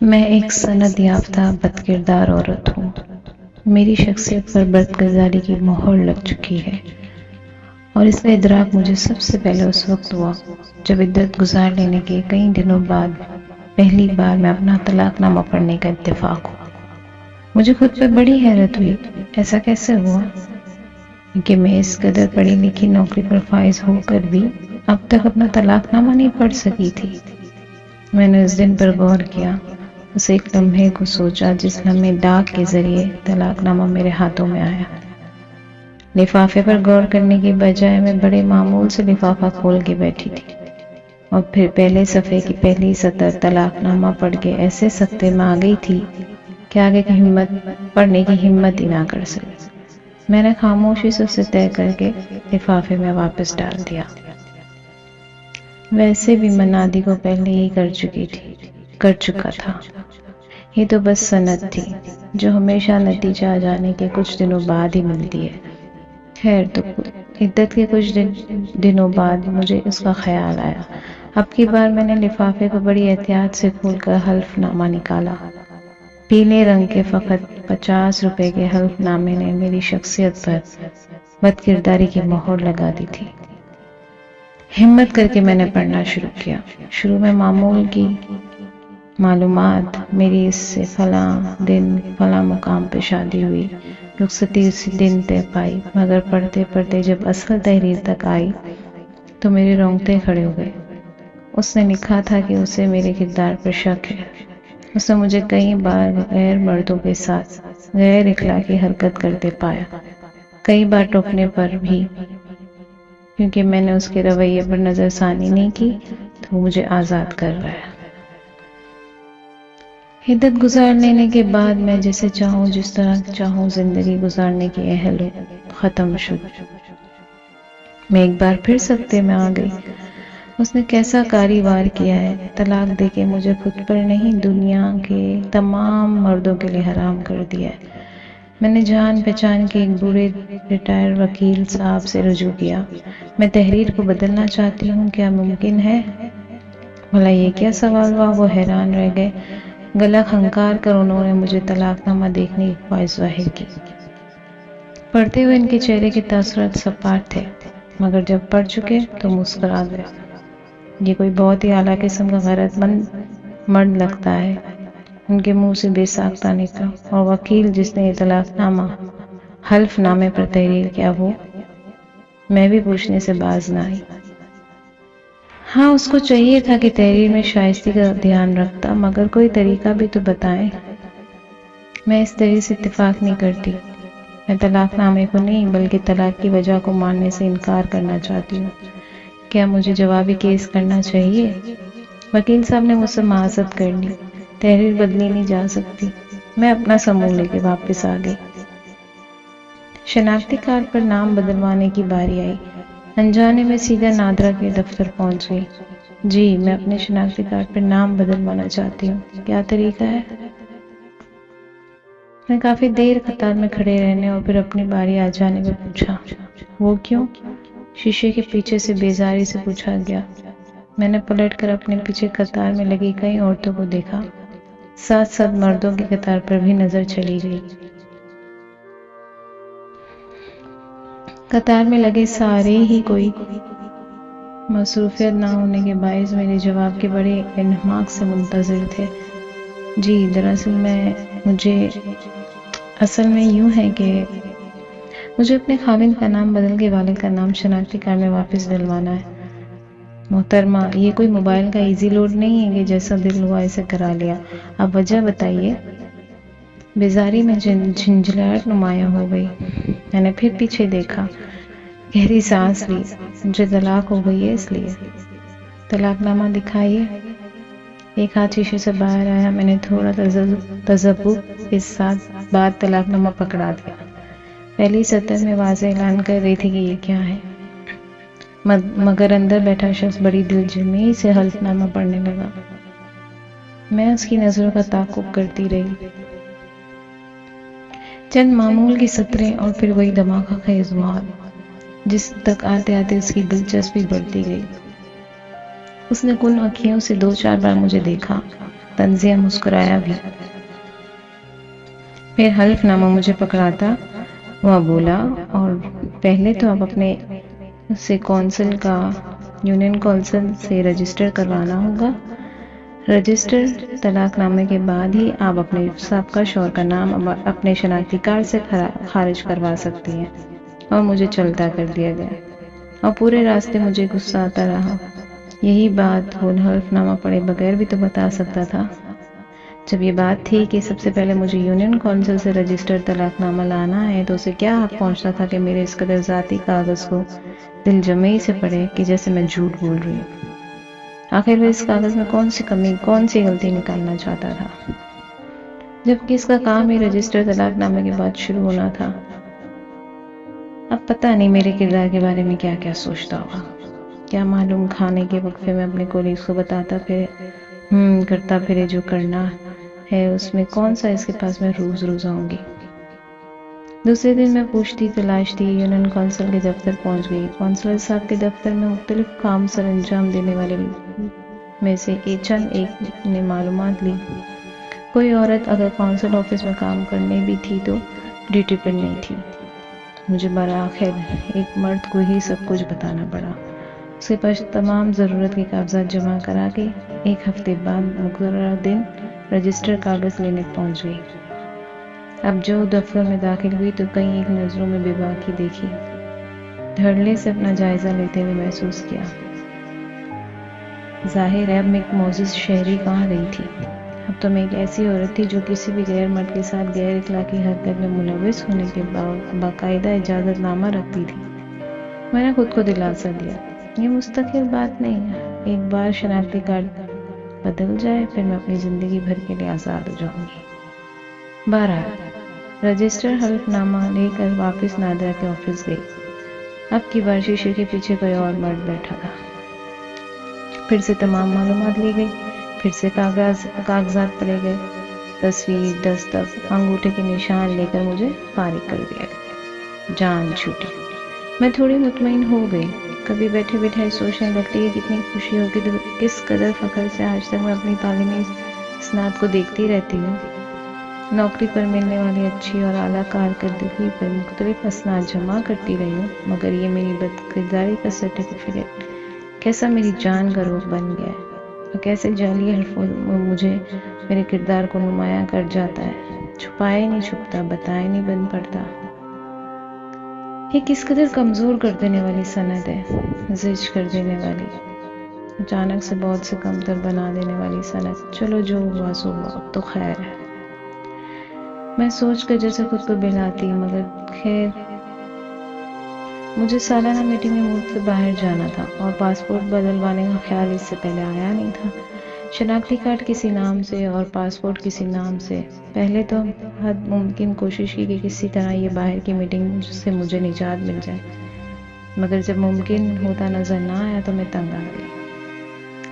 میں ایک سند یافتہ بدکردار عورت ہوں۔ میری شخصیت پر بدکرداری کی مہر لگ چکی ہے، اور اس کا ادراک مجھے سب سے پہلے اس وقت ہوا جب عدت گزار لینے کے کئی دنوں بعد پہلی بار میں اپنا طلاق نامہ پڑھنے کا اتفاق ہوا۔ مجھے خود پہ بڑی حیرت ہوئی، ایسا کیسے ہوا کہ میں اس قدر پڑھی لکھی نوکری پر فائز ہو کر بھی اب تک اپنا طلاق نامہ نہیں پڑھ سکی تھی۔ میں نے اس دن پر غور کیا، اس ایک لمحے کو سوچا جس لمحے ڈاک کے ذریعے طلاق نامہ میرے ہاتھوں میں آیا۔ لفافے پر غور کرنے کی بجائے میں بڑے معمول سے لفافہ کھول کے بیٹھی تھی، اور پھر پہلے صفحے کی پہلی سطر طلاق نامہ پڑھ کے ایسے سکتے میں آ گئی تھی کہ آگے کی پڑھنے کی ہمت ہی نہ کر سکی۔ میں نے خاموشی سے اسے طے کر کے لفافے میں واپس ڈال دیا۔ ویسے بھی منادی کو پہلے ہی کر چکا تھا، یہ تو بس سند تھی جو ہمیشہ نتیجہ آ جانے کے کچھ دنوں بعد ہی ملتی ہے۔ خیر، تو عدت کے کچھ دنوں بعد مجھے اس کا خیال آیا۔ اب کی بار میں نے لفافے کو بڑی احتیاط سے کھول کر حلف نامہ نکالا۔ پیلے رنگ کے فقط 50 روپے کے حلف نامے نے میری شخصیت پر بدکرداری کی مہر لگا دی تھی۔ ہمت کر کے میں نے پڑھنا شروع کیا۔ شروع میں معمول کی معلومات، میری اس سے فلاں دن فلاں مقام پہ شادی ہوئی، رخصتی اسی دن طے پائی، مگر پڑھتے پڑھتے جب اصل تحریر تک آئی تو میرے رونگٹے کھڑے ہو گئے۔ اس نے لکھا تھا کہ اسے میرے کردار پر شک ہے۔ اس نے مجھے کئی بار غیر مردوں کے ساتھ غیر اخلاقی حرکت کرتے پایا، کئی بار ٹوکنے پر بھی، کیونکہ میں نے اس کے رویے پر نظر ثانی نہیں کی تو وہ مجھے آزاد کر رہا ہے۔ عدت گزار لینے کے بعد میں جیسے چاہوں جس طرح چاہوں زندگی گزارنے کی اہل ختم شد۔ میں ایک بار پھر سکتے میں آ گئی۔ اس نے کیسا کاری وار کیا ہے، طلاق دے کے مجھے خود پر نہیں دنیا کے تمام مردوں کے لیے حرام کر دیا ہے۔ میں نے جان پہچان کے ایک بوڑھے ریٹائر وکیل صاحب سے رجوع کیا۔ میں تحریر کو بدلنا چاہتی ہوں، کیا ممکن ہے؟ بھلا یہ کیا سوال ہوا؟ وہ حیران رہ گئے۔ گلا کھنکار کر انہوں نے مجھے طلاق نامہ دیکھنے کی خواہش ظاہر کی۔ پڑھتے ہوئے ان کے چہرے کے تاثرات سپاٹ تھے، مگر جب پڑھ چکے تو مسکرا گئے۔ یہ کوئی بہت ہی اعلیٰ قسم کا غیرت مند مرد لگتا ہے، ان کے منہ سے بے ساختہ نکلا۔ اور وکیل جس نے یہ طلاق نامہ حلف نامے پر تحریر کیا، وہ میں بھی پوچھنے سے باز نہ آئی۔ ہاں، اس کو چاہیے تھا کہ تحریر میں شائستگی کا دھیان رکھتا، مگر کوئی طریقہ بھی تو بتائیں۔ میں اس طرح سے اتفاق نہیں کرتی۔ میں طلاق نامے کو نہیں بلکہ طلاق کی وجہ کو ماننے سے انکار کرنا چاہتی ہوں۔ کیا مجھے جوابی کیس کرنا چاہیے؟ وکیل صاحب نے مجھ سے معذرت کر لی۔ تحریر بدلی نہیں جا سکتی۔ میں اپنا سمون لے کے واپس آ گئی۔ شناختی کارڈ پر نام بدلوانے کی باری آئی۔ انجانے میں سیدھا نادرا کے دفتر پہنچ گئی۔ جی، میں اپنے شناختی کارڈ پر نام بدلوانا چاہتی ہوں، کیا طریقہ ہے؟ میں کافی دیر قطار میں کھڑے رہنے اور پھر اپنی باری آ جانے میں پوچھا، وہ کیوں؟ شیشے کے پیچھے سے بیزاری سے پوچھا گیا۔ میں نے پلٹ کر اپنے پیچھے قطار میں لگی کئی عورتوں کو دیکھا، ساتھ ساتھ مردوں کی قطار پر بھی نظر چلی گئی۔ قطار میں لگے سارے ہی کوئی مصروفیت نہ ہونے کے باعث میرے جواب کے بڑے انہماک سے منتظر تھے۔ جی، دراصل اصل میں یوں ہے کہ مجھے اپنے خاوند کا نام بدل کے والد کا نام شناختی کارڈ میں واپس ڈلوانا ہے۔ محترمہ، یہ کوئی موبائل کا ایزی لوڈ نہیں ہے کہ جیسا دل ہوا اسے کرا لیا۔ اب وجہ بتائیے۔ بیزاری میں جھنجھلاہٹ نمایاں ہو گئی۔ میں نے پھر پیچھے دیکھا، گہری سانس لی۔ مجھے طلاق ہو گئی ہے اس لیے۔ طلاق نامہ دکھائیے۔ ایک ہاتھ شیشے سے باہر آیا۔ میں نے تھوڑا تذبذب کے ساتھ بعد طلاق نامہ پکڑا دیا۔ پہلی سطر میں واضح اعلان کر رہی تھی کہ یہ کیا ہے، مگر اندر بیٹھا شخص بڑی دلجمعی سے حلف نامہ پڑھنے لگا۔ میں اس کی نظروں کا تعاقب کرتی رہی۔ چند معمول کی سطریں اور پھر وہی دھماکہ خیز ماحول، جس تک آتے آتے اس کی دلچسپی بڑھتی گئی۔ اس نے کن آنکھوں سے 2-4 بار مجھے دیکھا، تنزیہ مسکرایا بھی۔ پھر حلف نامہ مجھے پکڑاتا ہوا بولا، اور پہلے تو آپ اپنے سے کونسل کا یونین کونسل سے رجسٹر کروانا ہوگا۔ رجسٹر طلاق نامے کے بعد ہی آپ اپنے سابقہ شوہر کا نام اپنے شناختی کارڈ سے خارج کروا سکتی ہیں۔ اور مجھے چلتا کر دیا گیا، اور پورے راستے مجھے غصہ آتا رہا۔ یہی بات وہ حلف نامہ پڑھے بغیر بھی تو بتا سکتا تھا۔ جب یہ بات تھی کہ سب سے پہلے مجھے یونین کونسل سے رجسٹر طلاق نامہ لانا ہے، تو اسے کیا حق پہنچتا تھا کہ میرے اس قدر ذاتی کاغذ کو دل جمعی سے پڑھے کہ جیسے میں جھوٹ بول رہی ہوں۔ آخر وہ اس کاغذ میں کون سی کمی، کون سی غلطی نکالنا چاہتا تھا، جبکہ اس کا کام ہی رجسٹر طلاق نامے کے بعد شروع ہونا تھا۔ اب پتہ نہیں میرے کردار کے بارے میں کیا کیا سوچتا ہوگا۔ کیا معلوم کھانے کے وقفے میں اپنے کولیگز کو بتاتا پھرے کرتا پھرے جو کرنا ہے اس میں کون سا اس کے پاس میں روز روز آؤں گی۔ دوسرے دن میں پوچھتی تلاشتی یونین کونسل کے دفتر پہنچ گئی۔ کونسلر صاحب کے دفتر میں مختلف کام سر انجام دینے والے میں سے چند ایک نے معلومات لی۔ کوئی عورت اگر کونسل آفس میں کام کرنے بھی تھی تو ڈیوٹی پر نہیں تھی۔ مجھے بآخر ایک مرد کو ہی سب کچھ بتانا پڑا۔ اس کے پاس تمام ضرورت کے کاغذات جمع کرا کے ایک ہفتے بعد مقررہ دن رجسٹر کاغذ لینے پہنچ گئی۔ اب جو دفتر میں داخل ہوئی تو کئی ایک نظروں میں بے باکی دیکھی، دھڑلے سے اپنا جائزہ لیتے ہوئے محسوس کیا۔ ظاہر ہے اب میں ایک معزز شہری کہاں رہی تھی، اب تو میں ایک ایسی عورت تھی جو کسی بھی غیر مرد کے ساتھ غیر اخلاقی حرکت میں ملوث ہونے کے باقاعدہ اجازت نامہ رکھتی تھی۔ میں نے خود کو دلاسا دیا، یہ مستقل بات نہیں ہے، ایک بار شناختی کارڈ بدل جائے پھر میں اپنی زندگی بھر کے لیے آزاد ہو جاؤں گی۔ بہرحال رجسٹر حلف نامہ لے کر واپس نادرہ کے آفس گئی۔ اب کی بار شیشے کے پیچھے کوئی اور مرد بیٹھا تھا۔ پھر سے تمام معلومات لی گئی، پھر سے کاغذات پڑے گئے، تصویر، دستخط، انگوٹھے کے نشان لے کر مجھے فارغ کر دیا گیا۔ جان چھوٹی۔ میں تھوڑی مطمئن ہو گئی۔ کبھی بیٹھے بیٹھے سوچنے لگتی کہ کتنی خوشی ہوگی تو کس قدر فخر سے آج تک میں اپنی تعلیمی اسناد کو دیکھتی رہتی ہوں۔ نوکری پر ملنے والی اچھی اور اعلیٰ کارکردگی پر مختلف اسناد جمع کرتی رہی ہوں، مگر یہ میری بد کرداری کا سرٹیفکیٹ کیسا میری جان کا روپ بن گیا ہے، اور کیسے جعلی حرفوں مجھے میرے کردار کو نمایاں کر جاتا ہے، چھپائے نہیں چھپتا، بتائے نہیں بن پڑتا۔ یہ کس قدر کمزور کر دینے والی سند ہے، زج کر دینے والی، اچانک سے بہت سے کمتر بنا دینے والی سند۔ چلو جو ہوا سو ہوا، اب تو خیر ہے، میں سوچ کر جیسے خود کو بہلاتی، مگر خیر مجھے سالانہ میٹنگ میں ملک سے باہر جانا تھا اور پاسپورٹ بدلوانے کا خیال اس سے پہلے آیا نہیں تھا۔ شناختی کارڈ کسی نام سے اور پاسپورٹ کسی نام سے۔ پہلے تو حد ممکن کوشش کی کہ کسی طرح یہ باہر کی میٹنگ سے مجھے نجات مل جائے، مگر جب ممکن ہوتا نظر نہ آیا تو میں تنگ آ گئی۔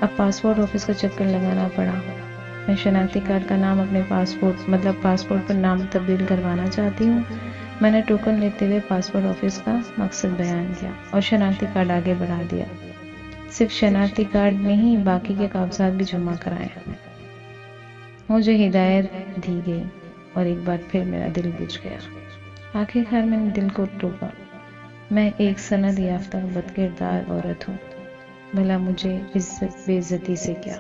اب پاسپورٹ آفس کا چکر لگانا پڑا۔ میں شناختی کارڈ کا نام اپنے پاسپورٹ پر نام تبدیل کروانا چاہتی ہوں۔ میں نے ٹوکن لیتے ہوئے پاسپورٹ آفس کا مقصد بیان کیا اور شناختی کارڈ آگے بڑھا دیا۔ صرف شناختی کارڈ نہیں، باقی کے کاغذات بھی جمع کرائے۔ مجھے ہدایت دی گئی اور ایک بار پھر میرا دل بجھ گیا۔ آخرکار میں نے دل کو ٹوکا۔ میں ایک سند یافتہ بدکردار عورت ہوں، بھلا مجھے عزت بے عزتی سے کیا؟